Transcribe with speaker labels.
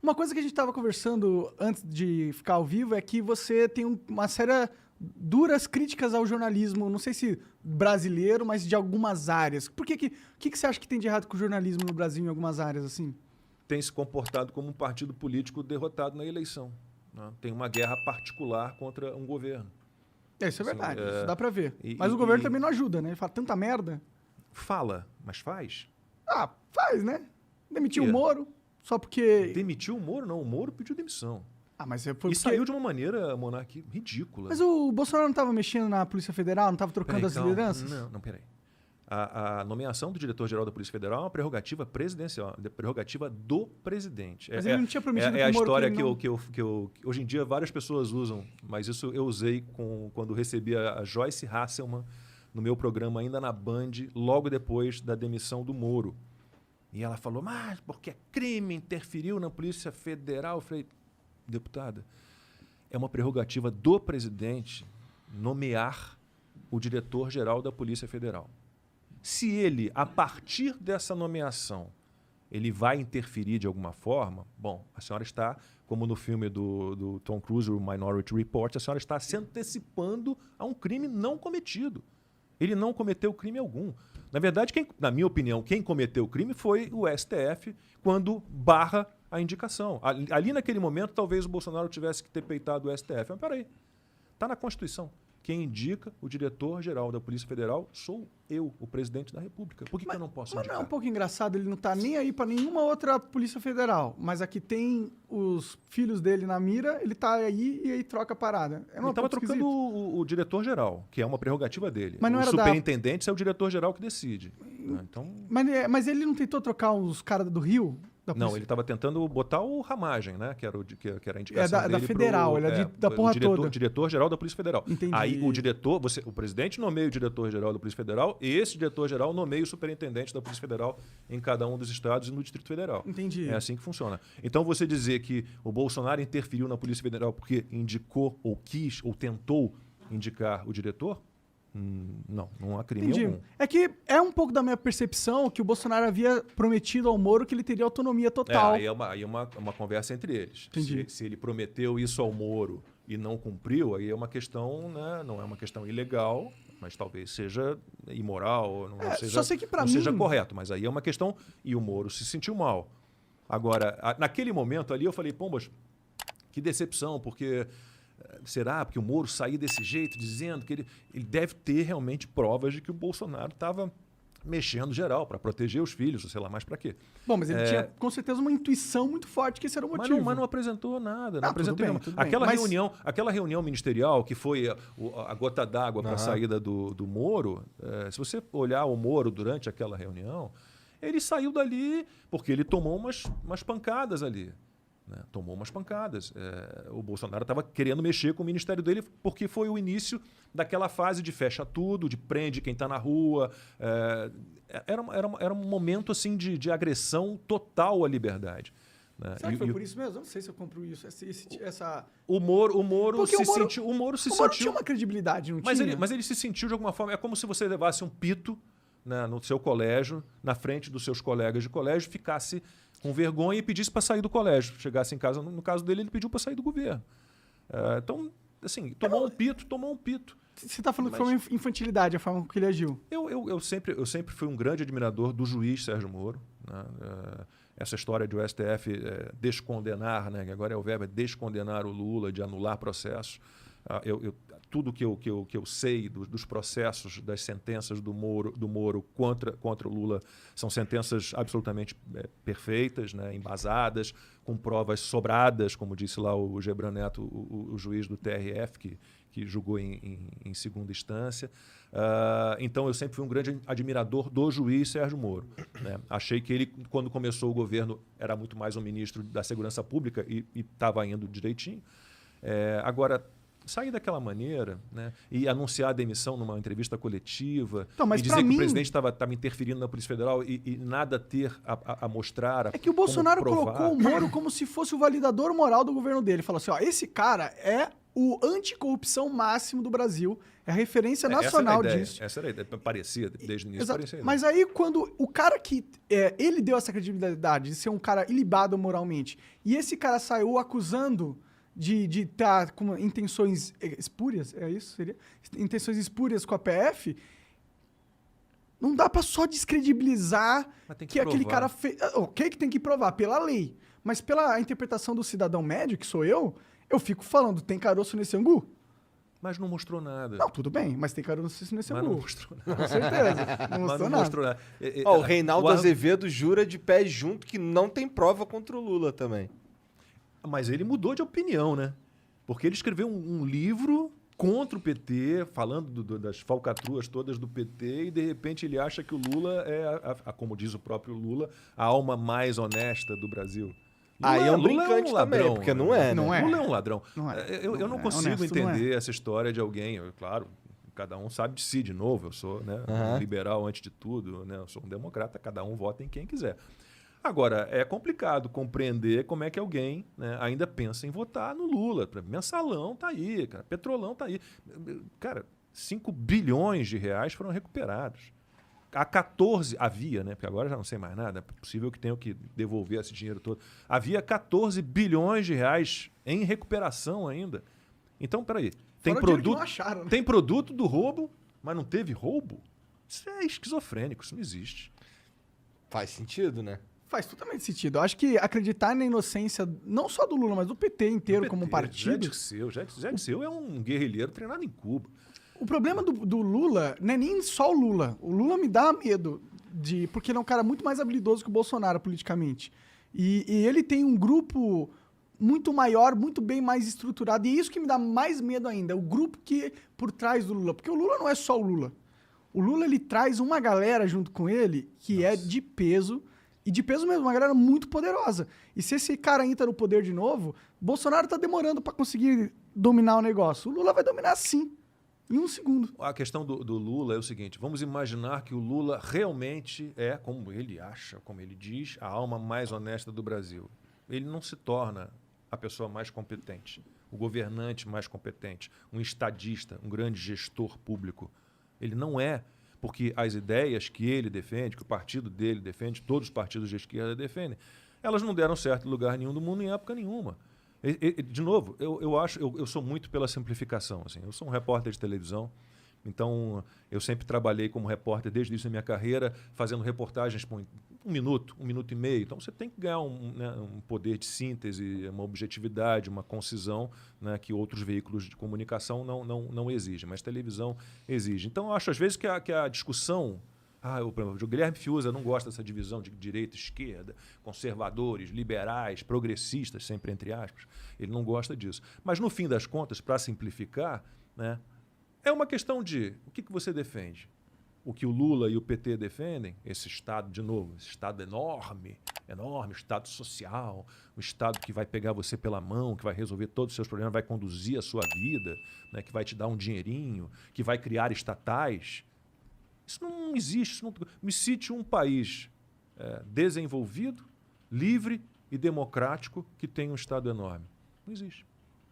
Speaker 1: Uma coisa que a gente estava conversando antes de ficar ao vivo é que você tem uma série duras críticas ao jornalismo, não sei se brasileiro, mas de algumas áreas. Por que você acha que tem de errado com o jornalismo no Brasil em algumas áreas assim?
Speaker 2: Tem se comportado como um partido político derrotado na eleição. Né? Tem uma guerra particular contra um governo.
Speaker 1: Isso é verdade, isso dá pra ver.
Speaker 2: E,
Speaker 1: mas o governo também não ajuda, né? Ele fala tanta merda.
Speaker 2: Fala, mas faz?
Speaker 1: Ah, faz, né? Demitiu o Moro, só porque...
Speaker 2: Demitiu o Moro? Não, o Moro pediu demissão.
Speaker 1: Ah, mas foi
Speaker 2: porque... saiu de uma maneira, Monark, ridícula.
Speaker 1: Mas o Bolsonaro não estava mexendo na Polícia Federal, não estava trocando as lideranças?
Speaker 2: Não, peraí. A nomeação do diretor-geral da Polícia Federal é uma prerrogativa presidencial, prerrogativa do presidente.
Speaker 1: Mas ele não tinha prometido
Speaker 2: a história
Speaker 1: que
Speaker 2: eu hoje em dia várias pessoas usam, mas isso eu usei quando recebi a Joyce Hasselman no meu programa ainda na Band, logo depois da demissão do Moro. E ela falou, mas porque é crime, interferiu na Polícia Federal. Eu falei, deputada, é uma prerrogativa do presidente nomear o diretor-geral da Polícia Federal. Se ele, a partir dessa nomeação, ele vai interferir de alguma forma, bom, a senhora está, como no filme do Tom Cruise, o Minority Report, a senhora está se antecipando a um crime não cometido. Ele não cometeu crime algum. Na verdade, na minha opinião, quem cometeu o crime foi o STF quando barra a indicação. Ali naquele momento, talvez o Bolsonaro tivesse que ter peitado o STF. Mas peraí, está na Constituição. Quem indica o diretor-geral da Polícia Federal sou eu, o presidente da República. Por que eu não posso indicar?
Speaker 1: Mas não é um pouco engraçado, ele não está nem aí para nenhuma outra Polícia Federal, mas aqui tem os filhos dele na mira, ele está aí e aí troca a parada.
Speaker 2: Ele estava trocando o diretor-geral, que é uma prerrogativa dele.
Speaker 1: Mas não era
Speaker 2: superintendente é o diretor-geral que decide. Então...
Speaker 1: Mas ele não tentou trocar os caras do Rio?
Speaker 2: Não, ele estava tentando botar o Ramagem, né? Que era a indicação dele
Speaker 1: da Federal, ele é da porra toda.
Speaker 2: Diretor-geral da Polícia Federal.
Speaker 1: Entendi.
Speaker 2: Aí o presidente nomeia o diretor-geral da Polícia Federal e esse diretor-geral nomeia o superintendente da Polícia Federal em cada um dos estados e no Distrito Federal.
Speaker 1: Entendi.
Speaker 2: É assim que funciona. Então você dizer que o Bolsonaro interferiu na Polícia Federal porque indicou ou quis ou tentou indicar o diretor? Não há crime algum.
Speaker 1: É que é um pouco da minha percepção que o Bolsonaro havia prometido ao Moro que ele teria autonomia total.
Speaker 2: Aí é uma conversa entre eles.
Speaker 1: Entendi.
Speaker 2: Se ele prometeu isso ao Moro e não cumpriu, aí é uma questão, né, não é uma questão ilegal, mas talvez seja imoral, não seja correto. Mas aí é uma questão, e o Moro se sentiu mal. Agora, naquele momento ali eu falei, pombas, que decepção, porque... Será? Porque o Moro saiu desse jeito, dizendo que ele deve ter realmente provas de que o Bolsonaro estava mexendo geral para proteger os filhos, ou sei lá mais para quê.
Speaker 1: Bom, mas ele tinha com certeza uma intuição muito forte que esse era o motivo.
Speaker 2: Mas não apresentou nada. Não
Speaker 1: apresentou
Speaker 2: nada. Aquela reunião ministerial que foi a gota d'água para a saída do Moro, se você olhar o Moro durante aquela reunião, ele saiu dali porque ele tomou umas pancadas ali. Né? Tomou umas pancadas. O Bolsonaro estava querendo mexer com o ministério dele porque foi o início daquela fase de fecha tudo, de prende quem está na rua. Era um momento assim, de agressão total à liberdade. Né?
Speaker 1: Será que foi por isso mesmo? Eu não sei se eu compro isso.
Speaker 2: O Moro se sentiu...
Speaker 1: O Moro tinha uma credibilidade, não tinha?
Speaker 2: Mas ele se sentiu de alguma forma... É como se você levasse um pito, né, no seu colégio, na frente dos seus colegas de colégio, ficasse... com vergonha e pedisse para sair do colégio. Chegasse em casa, no caso dele, ele pediu para sair do governo. Então, assim, tomou um pito.
Speaker 1: Você está falando que foi uma infantilidade a forma que ele agiu.
Speaker 2: Eu sempre fui um grande admirador do juiz Sérgio Moro. Né? Essa história de o STF descondenar, né? Agora é o verbo, descondenar o Lula, de anular processos. Tudo que eu sei dos processos, das sentenças do Moro contra o Lula são sentenças absolutamente perfeitas, né, embasadas, com provas sobradas, como disse lá o Gebran Neto, o juiz do TRF, que julgou em segunda instância. Então, eu sempre fui um grande admirador do juiz Sérgio Moro. Né? Achei que ele, quando começou o governo, era muito mais um ministro da Segurança Pública e estava indo direitinho. Agora... sair daquela maneira, né, e anunciar a demissão numa entrevista coletiva, e dizer que o presidente estava interferindo na Polícia Federal e nada ter a mostrar.
Speaker 1: É que o Bolsonaro colocou o Moro como se fosse o validador moral do governo dele. Falou assim, ó, esse cara é o anticorrupção máximo do Brasil. É a referência
Speaker 2: Essa
Speaker 1: nacional
Speaker 2: era a ideia,
Speaker 1: disso.
Speaker 2: Essa era a ideia. Parecia, desde o início,
Speaker 1: Exato.
Speaker 2: parecia.
Speaker 1: Mas aí, quando o cara que... ele deu essa credibilidade de ser um cara ilibado moralmente, e esse cara saiu acusando de estar com intenções espúrias, é isso? Seria? Intenções espúrias com a PF, não dá pra só descredibilizar que aquele cara fez... Ok que tem que provar, pela lei. Mas pela interpretação do cidadão médio, que sou eu fico falando, tem caroço nesse angu?
Speaker 2: Mas não mostrou nada.
Speaker 1: Não, tudo bem, mas tem caroço nesse
Speaker 2: Mas
Speaker 1: angu.
Speaker 2: não mostrou nada.
Speaker 1: Com certeza. Não
Speaker 2: Mas
Speaker 1: mostrou
Speaker 2: não
Speaker 1: nada.
Speaker 2: mostrou nada.
Speaker 3: O Reinaldo Azevedo jura de pé junto que não tem prova contra o Lula também.
Speaker 2: Mas ele mudou de opinião, né? Porque ele escreveu um livro contra o PT, falando das falcatruas todas do PT, e de repente ele acha que o Lula é, como diz o próprio Lula, a alma mais honesta do Brasil.
Speaker 3: Aí é um
Speaker 2: Lula
Speaker 3: brincante
Speaker 2: ladrão,
Speaker 3: também, porque não é, né?
Speaker 1: Não é.
Speaker 2: Lula é um ladrão.
Speaker 1: Não é.
Speaker 2: Eu não
Speaker 1: é.
Speaker 2: consigo
Speaker 1: Honesto, não
Speaker 2: entender essa história de alguém. Claro, cada um sabe de si, de novo. Eu sou um liberal antes de tudo, né? Eu sou um democrata, cada um vota em quem quiser. Agora, é complicado compreender como é que alguém, né, ainda pensa em votar no Lula. Mensalão tá aí, cara. Petrolão tá aí. Cara, 5 bilhões de reais foram recuperados. Havia, né? Porque agora já não sei mais nada, é possível que tenham que devolver esse dinheiro todo. Havia 14 bilhões de reais em recuperação ainda. Então, peraí. Tem produto do roubo, mas não teve roubo? Isso é esquizofrênico, isso não existe.
Speaker 3: Faz sentido, né?
Speaker 1: Faz totalmente sentido. Eu acho que acreditar na inocência, não só do Lula, mas do PT inteiro como um partido...
Speaker 2: Zé Dirceu é um guerrilheiro treinado em Cuba.
Speaker 1: O problema do Lula não é nem só o Lula. O Lula me dá medo, porque ele é um cara muito mais habilidoso que o Bolsonaro politicamente. E ele tem um grupo muito maior, muito bem mais estruturado. E é isso que me dá mais medo ainda, o grupo que por trás do Lula. Porque o Lula não é só o Lula. O Lula, ele traz uma galera junto com ele que é de peso, e de peso mesmo, uma galera muito poderosa. E se esse cara entra no poder de novo, Bolsonaro tá demorando para conseguir dominar o negócio. O Lula vai dominar sim. Em um segundo.
Speaker 2: A questão do Lula é o seguinte: vamos imaginar que o Lula realmente é, como ele acha, como ele diz, a alma mais honesta do Brasil. Ele não se torna a pessoa mais competente, o governante mais competente, um estadista, um grande gestor público. Ele não é, porque as ideias que ele defende, que o partido dele defende, todos os partidos de esquerda defendem, elas não deram certo em lugar nenhum do mundo em época nenhuma. De novo, eu sou muito pela simplificação. Assim. Eu sou um repórter de televisão, então eu sempre trabalhei como repórter desde o início da minha carreira, fazendo reportagens por 1 minuto, 1 minuto e meio. Então você tem que ganhar um poder de síntese, uma objetividade, uma concisão, né, que outros veículos de comunicação não exigem, mas televisão exige. Então eu acho às vezes que a discussão... o Guilherme Fiuza não gosta dessa divisão de direita, esquerda, conservadores, liberais, progressistas, sempre entre aspas. Ele não gosta disso. Mas, no fim das contas, para simplificar, né, é uma questão de o que você defende. O que o Lula e o PT defendem, esse Estado, de novo, esse Estado enorme, Estado social, um Estado que vai pegar você pela mão, que vai resolver todos os seus problemas, vai conduzir a sua vida, né, que vai te dar um dinheirinho, que vai criar estatais... Isso não existe. Me cite um país desenvolvido, livre e democrático que tem um Estado enorme. Não existe.